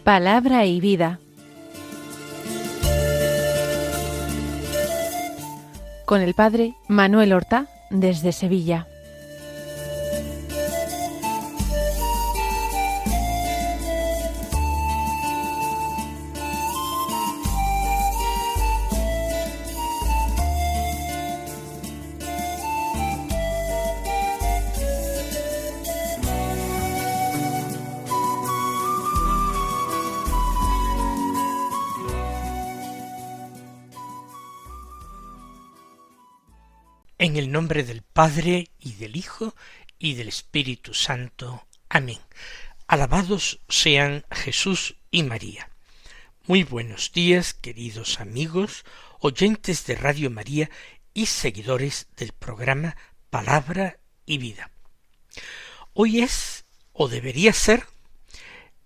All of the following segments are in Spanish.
Palabra y vida. Con el padre Manuel Horta, desde Sevilla. En el nombre del Padre, y del Hijo, y del Espíritu Santo. Amén. Alabados sean Jesús y María. Muy buenos días, queridos amigos, oyentes de Radio María y seguidores del programa Palabra y Vida. Hoy es, o debería ser,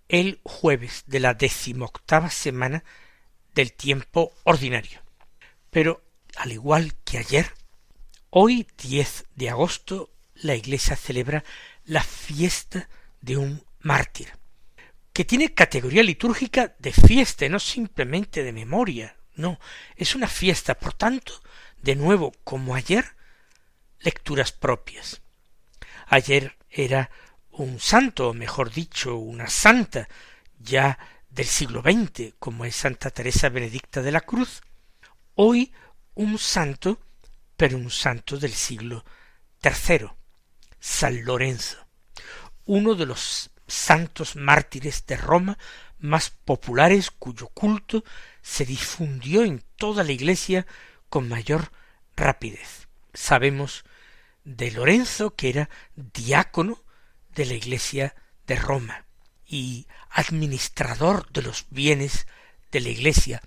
el jueves de la 18ª semana del tiempo ordinario. Pero, al igual que ayer, hoy, 10 de agosto, la Iglesia celebra la fiesta de un mártir, que tiene categoría litúrgica de fiesta, no simplemente de memoria, no, es una fiesta, por tanto, de nuevo, como ayer, lecturas propias. Ayer era un santo, o mejor dicho, una santa, ya del siglo XX, como es Santa Teresa Benedicta de la Cruz. Hoy, un santo, pero un santo del siglo III, San Lorenzo, uno de los santos mártires de Roma más populares, cuyo culto se difundió en toda la Iglesia con mayor rapidez. Sabemos de Lorenzo que era diácono de la Iglesia de Roma y administrador de los bienes de la Iglesia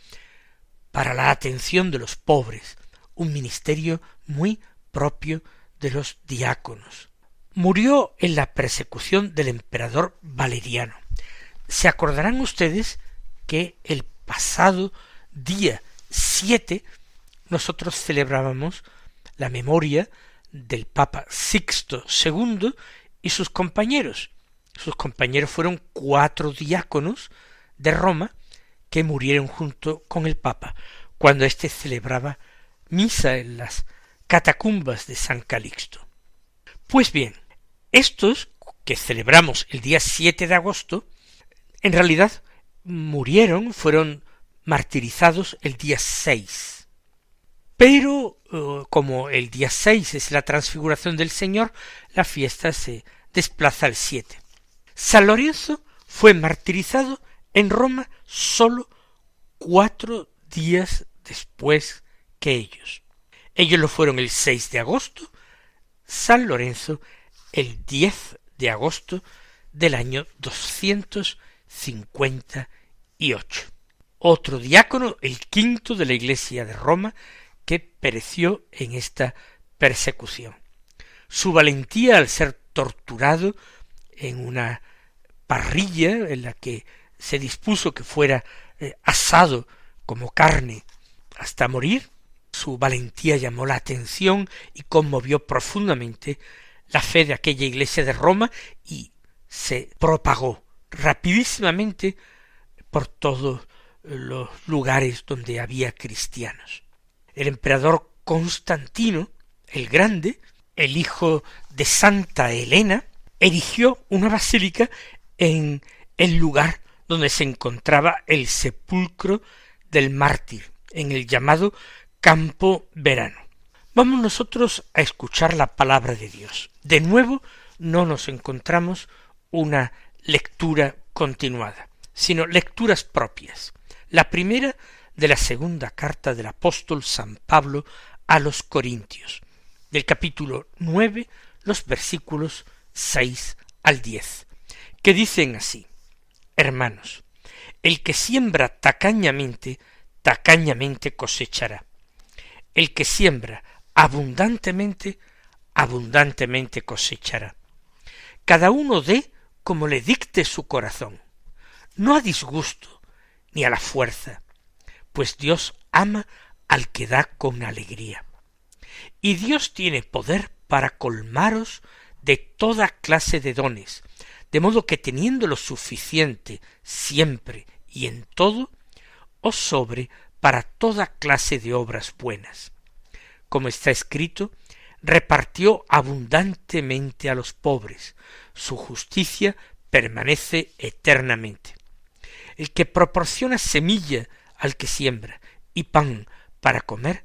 para la atención de los pobres, un ministerio muy propio de los diáconos. Murió en la persecución del emperador Valeriano. Se acordarán ustedes que el pasado día 7 nosotros celebrábamos la memoria del Papa Sixto II y sus compañeros. Sus compañeros fueron 4 diáconos de Roma que murieron junto con el Papa cuando éste celebraba misa en las catacumbas de San Calixto. Pues bien, estos que celebramos el día 7 de agosto, en realidad fueron martirizados el día 6. Pero como el día 6 es la transfiguración del Señor, la fiesta se desplaza al 7. San Lorenzo fue martirizado en Roma solo 4 días después que ellos. Ellos lo fueron el 6 de agosto, San Lorenzo el 10 de agosto del año 258. Otro diácono, el 5º de la Iglesia de Roma, que pereció en esta persecución. Su valentía al ser torturado en una parrilla en la que se dispuso que fuera asado como carne hasta morir, su valentía llamó la atención y conmovió profundamente la fe de aquella Iglesia de Roma y se propagó rapidísimamente por todos los lugares donde había cristianos. El emperador Constantino el Grande, el hijo de Santa Elena, erigió una basílica en el lugar donde se encontraba el sepulcro del mártir, en el llamado Campo Verano. Vamos nosotros a escuchar la palabra de Dios. De nuevo, no nos encontramos una lectura continuada, sino lecturas propias. La primera de la segunda carta del apóstol San Pablo a los Corintios, del capítulo 9, los versículos 6 al 10, que dicen así: Hermanos, el que siembra tacañamente, tacañamente cosechará. El que siembra abundantemente, abundantemente cosechará. Cada uno dé como le dicte su corazón, no a disgusto ni a la fuerza, pues Dios ama al que da con alegría. Y Dios tiene poder para colmaros de toda clase de dones, de modo que teniendo lo suficiente siempre y en todo, os sobre para toda clase de obras buenas. Como está escrito, repartió abundantemente a los pobres, su justicia permanece eternamente. El que proporciona semilla al que siembra y pan para comer,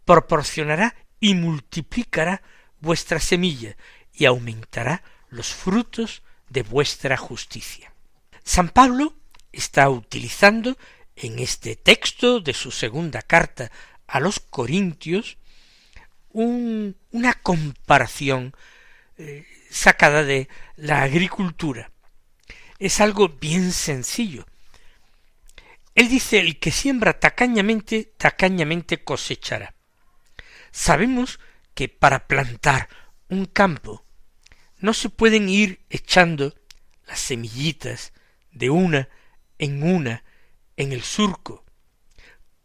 proporcionará y multiplicará vuestra semilla y aumentará los frutos de vuestra justicia. San Pablo está utilizando en este texto de su segunda carta a los Corintios una comparación sacada de la agricultura. Es algo bien sencillo. Él dice: el que siembra tacañamente, tacañamente cosechará. Sabemos que para plantar un campo no se pueden ir echando las semillitas de una en el surco,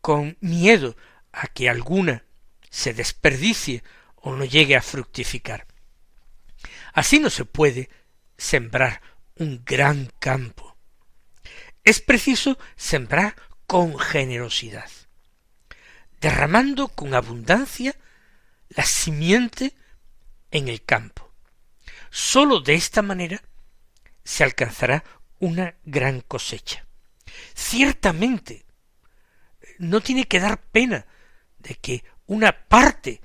con miedo a que alguna se desperdicie o no llegue a fructificar. Así no se puede sembrar un gran campo. Es preciso sembrar con generosidad, derramando con abundancia la simiente en el campo. Sólo de esta manera se alcanzará una gran cosecha. Ciertamente, no tiene que dar pena de que una parte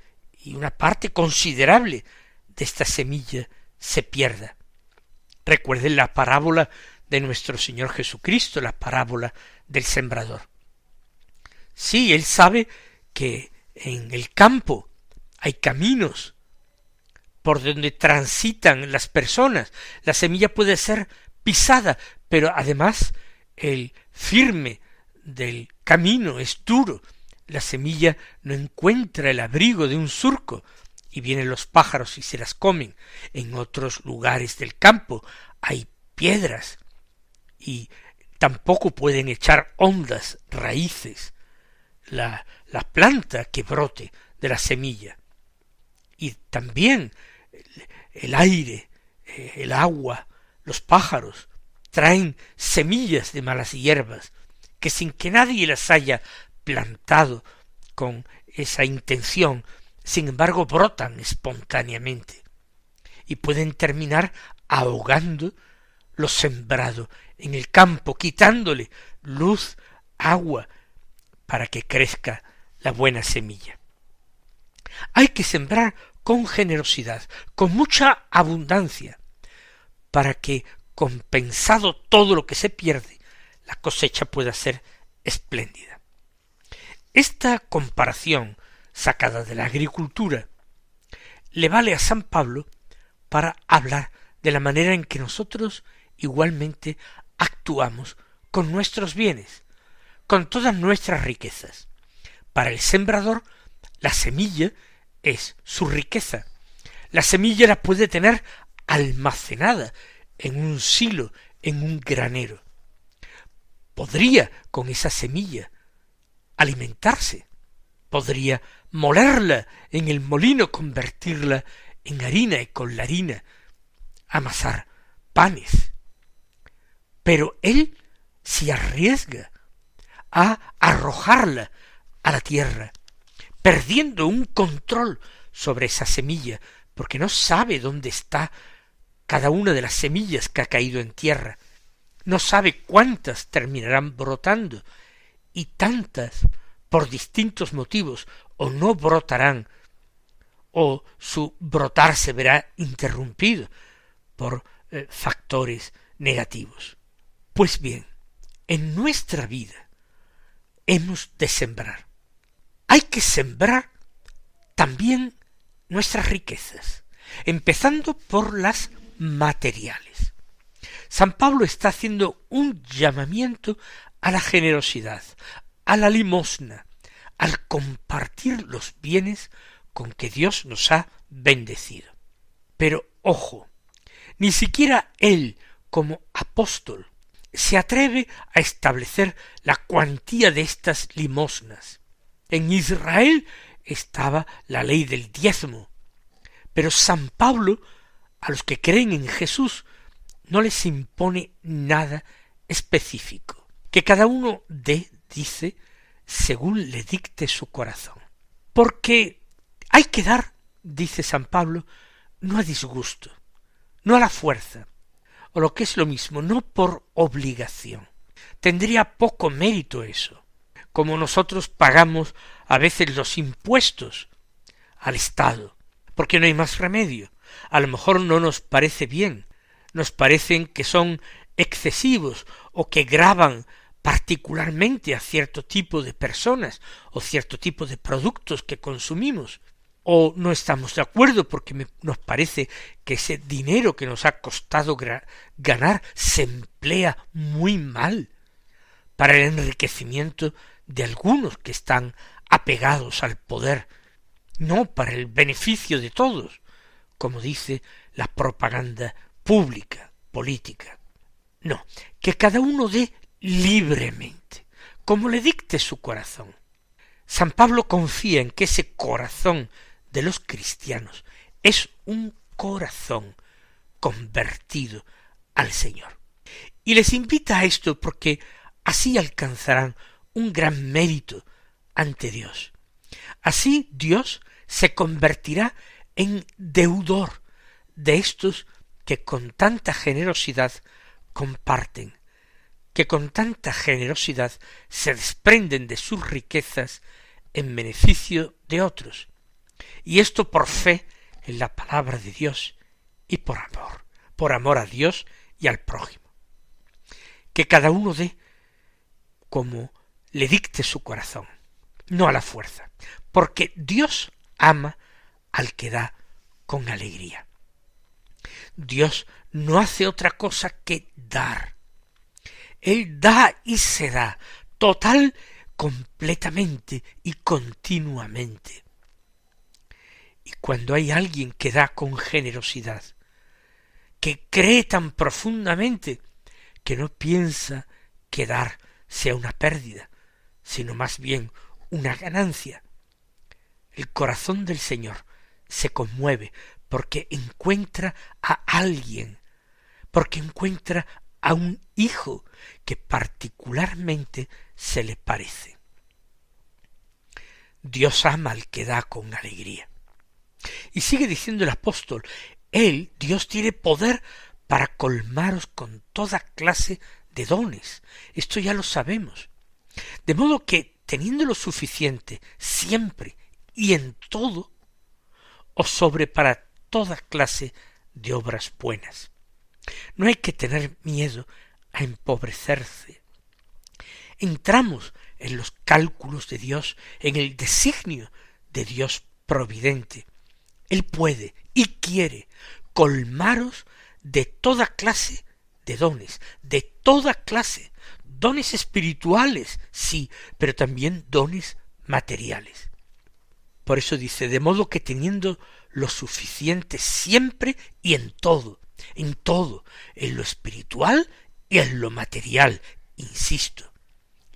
considerable de esta semilla se pierda. Recuerden la parábola de nuestro Señor Jesucristo, la parábola del sembrador. Sí, él sabe que en el campo hay caminos por donde transitan las personas. La semilla puede ser pisada, pero además el firme del camino es duro. La semilla no encuentra el abrigo de un surco y vienen los pájaros y se las comen. En otros lugares del campo hay piedras y tampoco pueden echar hondas raíces la planta que brote de la semilla. Y también el aire, el agua, los pájaros traen semillas de malas hierbas que sin que nadie las haya plantado con esa intención, sin embargo brotan espontáneamente y pueden terminar ahogando lo sembrado en el campo, quitándole luz, agua, para que crezca la buena semilla. Hay que sembrar con generosidad, con mucha abundancia, para que, compensado todo lo que se pierde, la cosecha pueda ser espléndida. Esta comparación sacada de la agricultura le vale a San Pablo para hablar de la manera en que nosotros igualmente actuamos con nuestros bienes, con todas nuestras riquezas. Para el sembrador, la semilla es su riqueza. La semilla la puede tener almacenada en un silo, en un granero. Podría con esa semilla alimentarse, podría molerla en el molino, convertirla en harina y con la harina amasar panes. Pero él se arriesga a arrojarla a la tierra, perdiendo un control sobre esa semilla, porque no sabe dónde está cada una de las semillas que ha caído en tierra, no sabe cuántas terminarán brotando, y tantas, por distintos motivos, o no brotarán, o su brotar se verá interrumpido por factores negativos. Pues bien, en nuestra vida hemos de sembrar. Hay que sembrar también nuestras riquezas, empezando por las materiales. San Pablo está haciendo un llamamiento a la generosidad, a la limosna, al compartir los bienes con que Dios nos ha bendecido. Pero ojo, ni siquiera él como apóstol se atreve a establecer la cuantía de estas limosnas. En Israel estaba la ley del diezmo, pero San Pablo, a los que creen en Jesús, no les impone nada específico, que cada uno dé, dice, según le dicte su corazón. Porque hay que dar, dice San Pablo, no a disgusto, no a la fuerza, o lo que es lo mismo, no por obligación. Tendría poco mérito eso, como nosotros pagamos a veces los impuestos al Estado, porque no hay más remedio. A lo mejor no nos parece bien, nos parecen que son excesivos o que gravan particularmente a cierto tipo de personas o cierto tipo de productos que consumimos, o no estamos de acuerdo porque nos parece que ese dinero que nos ha costado ganar se emplea muy mal para el enriquecimiento de algunos que están apegados al poder, no para el beneficio de todos, como dice la propaganda pública, política. No, que cada uno dé libremente, como le dicte su corazón. San Pablo confía en que ese corazón de los cristianos es un corazón convertido al Señor. Y les invita a esto porque así alcanzarán un gran mérito ante Dios. Así Dios se convertirá en deudor de estos que con tanta generosidad comparten, que con tanta generosidad se desprenden de sus riquezas en beneficio de otros, y esto por fe en la palabra de Dios y por amor a Dios y al prójimo. Que cada uno dé como le dicte su corazón, no a la fuerza, porque Dios ama al que da con alegría. Dios no hace otra cosa que dar. Él da y se da, total, completamente y continuamente. Y cuando hay alguien que da con generosidad, que cree tan profundamente que no piensa que dar sea una pérdida, sino más bien una ganancia, el corazón del Señor se conmueve porque encuentra a alguien, porque encuentra a un hijo que particularmente se le parece. Dios ama al que da con alegría. Y sigue diciendo el apóstol, Dios tiene poder para colmaros con toda clase de dones. Esto ya lo sabemos. De modo que, teniendo lo suficiente siempre y en todo, os sobre para toda clase de obras buenas. No hay que tener miedo a empobrecerse. Entramos en los cálculos de Dios, en el designio de Dios providente. Él puede y quiere colmaros de toda clase de dones, de toda clase, dones espirituales, sí, pero también dones materiales. Por eso dice, de modo que teniendo lo suficiente siempre y en todo, en lo espiritual y en lo material, insisto,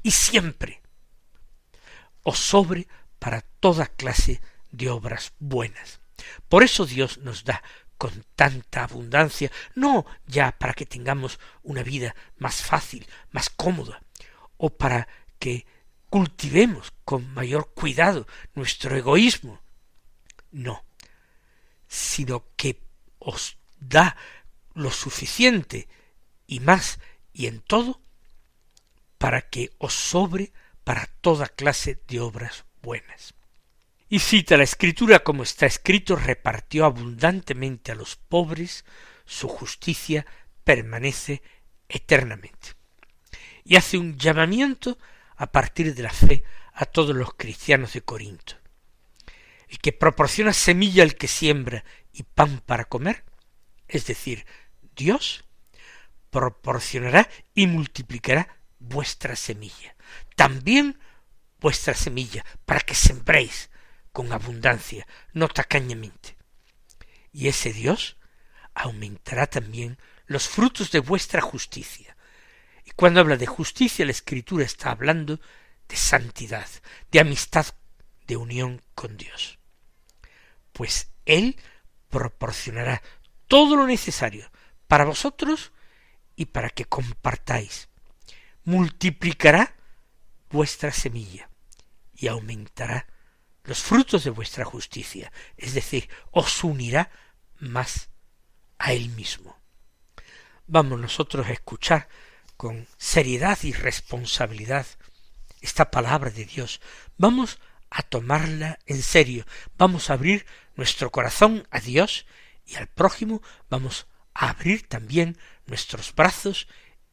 y siempre, os sobre para toda clase de obras buenas. Por eso Dios nos da con tanta abundancia, no ya para que tengamos una vida más fácil, más cómoda, o para que cultivemos con mayor cuidado nuestro egoísmo, no, sino que os da lo suficiente y más y en todo para que os sobre para toda clase de obras buenas. Y cita la Escritura como está escrito, repartió abundantemente a los pobres, su justicia permanece eternamente. Y hace un llamamiento a partir de la fe a todos los cristianos de Corinto. El que proporciona semilla al que siembra y pan para comer, es decir, Dios, proporcionará y multiplicará vuestra semilla. También vuestra semilla, para que sembréis con abundancia, no tacañamente. Y ese Dios aumentará también los frutos de vuestra justicia. Y cuando habla de justicia, la Escritura está hablando de santidad, de amistad, de unión con Dios. Pues Él proporcionará todo lo necesario para vosotros y para que compartáis. Multiplicará vuestra semilla y aumentará los frutos de vuestra justicia, es decir, os unirá más a Él mismo. Vamos nosotros a escuchar con seriedad y responsabilidad esta palabra de Dios. Vamos a tomarla en serio, vamos a abrir nuestro corazón a Dios y al prójimo, vamos a abrir también nuestros brazos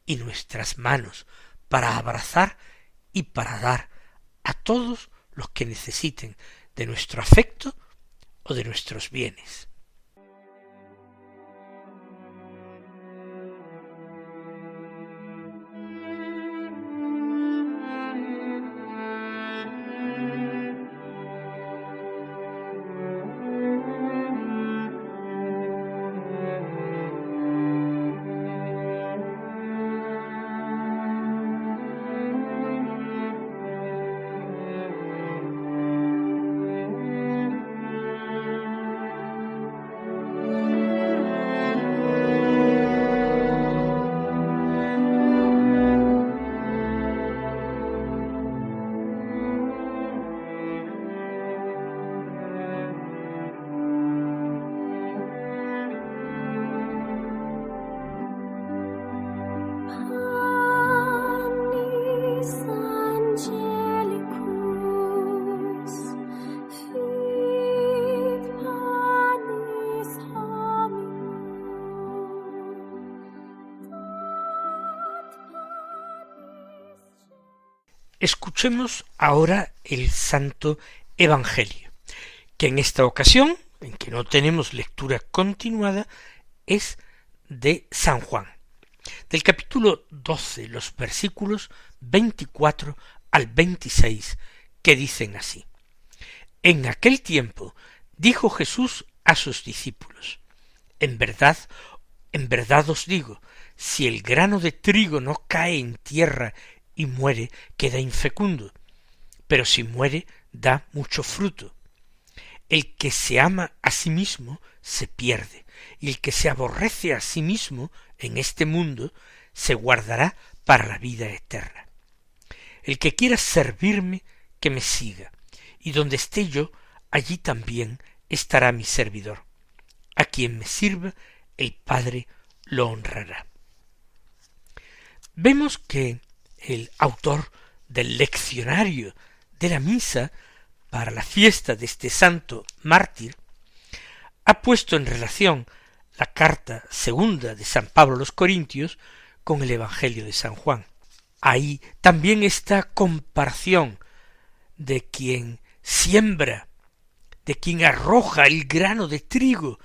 y nuestras manos para abrazar y para dar a todos los que necesiten de nuestro afecto o de nuestros bienes. Escuchemos ahora el Santo Evangelio, que en esta ocasión, en que no tenemos lectura continuada, es de San Juan, del capítulo 12, los versículos 24 al 26, que dicen así: En aquel tiempo dijo Jesús a sus discípulos: en verdad os digo, si el grano de trigo no cae en tierra y muere, queda infecundo, pero si muere, da mucho fruto. El que se ama a sí mismo se pierde, y el que se aborrece a sí mismo en este mundo se guardará para la vida eterna. El que quiera servirme, que me siga, y donde esté yo, allí también estará mi servidor. A quien me sirva, el Padre lo honrará. Vemos que el autor del leccionario de la misa para la fiesta de este santo mártir ha puesto en relación la carta segunda de San Pablo a los Corintios con el Evangelio de San Juan. Ahí también esta comparación de quien siembra, de quien arroja el grano de trigo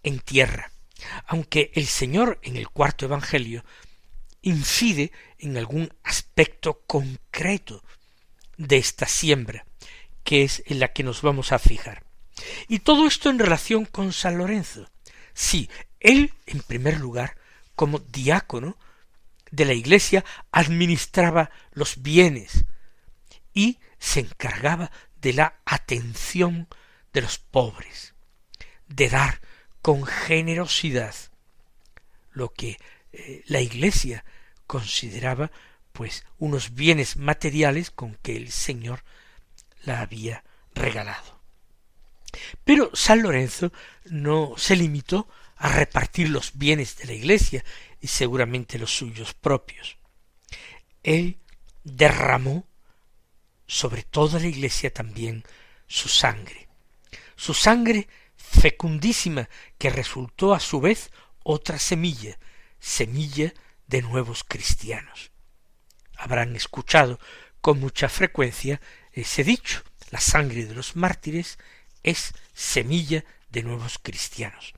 en tierra, aunque el Señor en el cuarto Evangelio incide en algún aspecto concreto de esta siembra, que es en la que nos vamos a fijar. Y todo esto en relación con San Lorenzo. Sí, él, en primer lugar, como diácono de la Iglesia, administraba los bienes y se encargaba de la atención de los pobres, de dar con generosidad lo que la Iglesia consideraba pues unos bienes materiales con que el Señor la había regalado. Pero San Lorenzo no se limitó a repartir los bienes de la Iglesia y seguramente los suyos propios. Él derramó sobre toda la Iglesia también su sangre fecundísima, que resultó a su vez otra semilla de nuevos cristianos. Habrán escuchado con mucha frecuencia ese dicho: la sangre de los mártires es semilla de nuevos cristianos.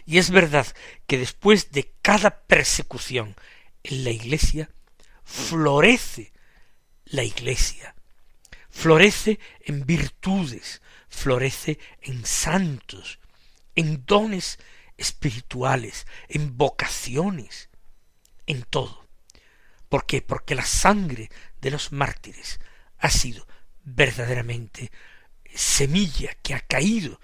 Y es verdad que después de cada persecución en la Iglesia, florece la Iglesia, florece en virtudes, florece en santos, en dones espirituales, en vocaciones, en todo, ¿Por qué? Porque la sangre de los mártires ha sido verdaderamente semilla que ha caído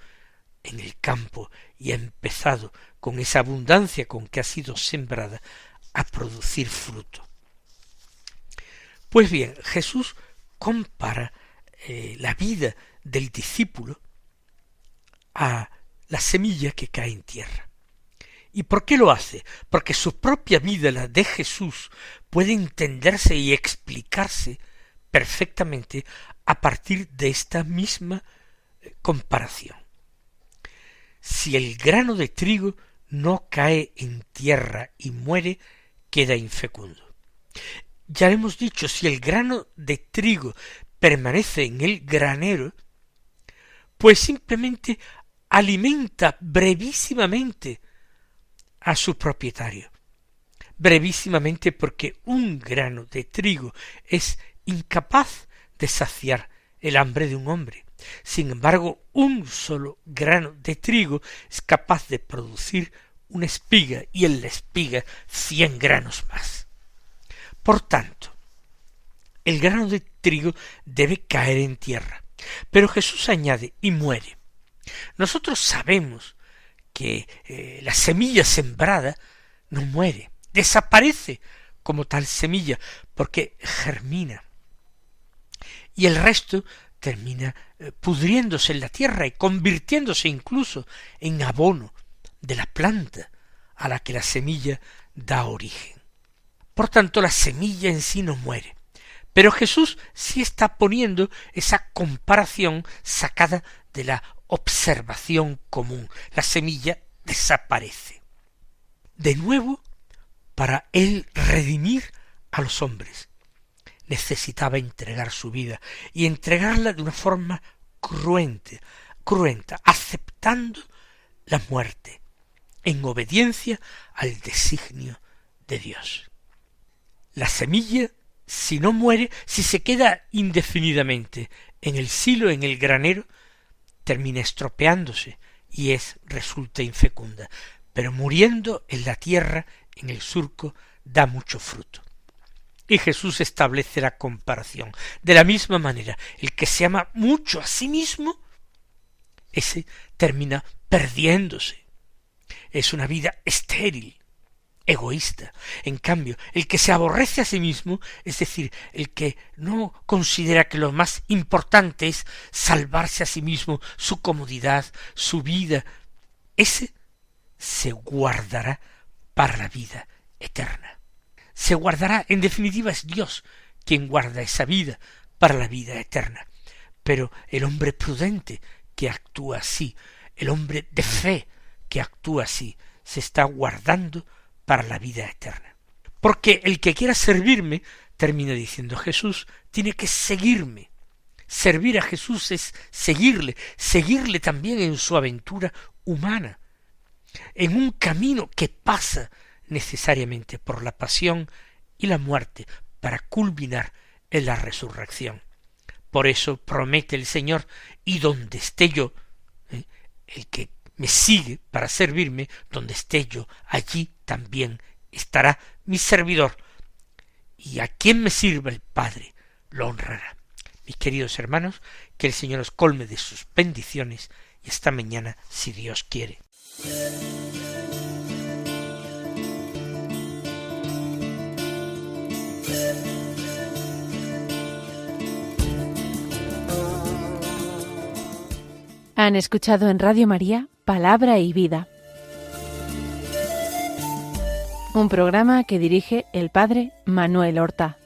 en el campo y ha empezado con esa abundancia con que ha sido sembrada a producir fruto. Pues bien, Jesús compara la vida del discípulo a la semilla que cae en tierra. ¿Y por qué lo hace? Porque su propia vida, la de Jesús, puede entenderse y explicarse perfectamente a partir de esta misma comparación. Si el grano de trigo no cae en tierra y muere, queda infecundo. Ya hemos dicho, si el grano de trigo permanece en el granero, pues simplemente alimenta brevísimamente a su propietario. Brevísimamente porque un grano de trigo es incapaz de saciar el hambre de un hombre. Sin embargo, un solo grano de trigo es capaz de producir una espiga y en la espiga 100 granos más. Por tanto, el grano de trigo debe caer en tierra. Pero Jesús añade, y muere. Nosotros sabemos que la semilla sembrada no muere, desaparece como tal semilla, porque germina. Y el resto termina pudriéndose en la tierra y convirtiéndose incluso en abono de la planta a la que la semilla da origen. Por tanto, la semilla en sí no muere. Pero Jesús sí está poniendo esa comparación sacada de la observación común. La semilla desaparece. De nuevo, para él redimir a los hombres, necesitaba entregar su vida y entregarla de una forma cruenta, aceptando la muerte, en obediencia al designio de Dios. La semilla, si no muere, si se queda indefinidamente en el silo, en el granero, termina estropeándose y resulta infecunda, pero muriendo en la tierra, en el surco, da mucho fruto. Y Jesús establece la comparación. De la misma manera, el que se ama mucho a sí mismo, ese termina perdiéndose. Es una vida estéril, egoísta. En cambio, el que se aborrece a sí mismo, es decir, el que no considera que lo más importante es salvarse a sí mismo, su comodidad, su vida, ese se guardará para la vida eterna. Se guardará, en definitiva es Dios quien guarda esa vida para la vida eterna. Pero el hombre prudente que actúa así, el hombre de fe que actúa así, se está guardando para la vida eterna. Porque el que quiera servirme, termina diciendo Jesús, tiene que seguirme. Servir a Jesús es seguirle también en su aventura humana, en un camino que pasa necesariamente por la pasión y la muerte para culminar en la resurrección. Por eso promete el Señor, y donde esté yo, el que me sigue para servirme, donde esté yo, allí también estará mi servidor, y a quien me sirva el Padre lo honrará. Mis queridos hermanos, que el Señor os colme de sus bendiciones, y esta mañana, si Dios quiere. Han escuchado en Radio María Palabra y Vida, un programa que dirige el Padre Manuel Horta.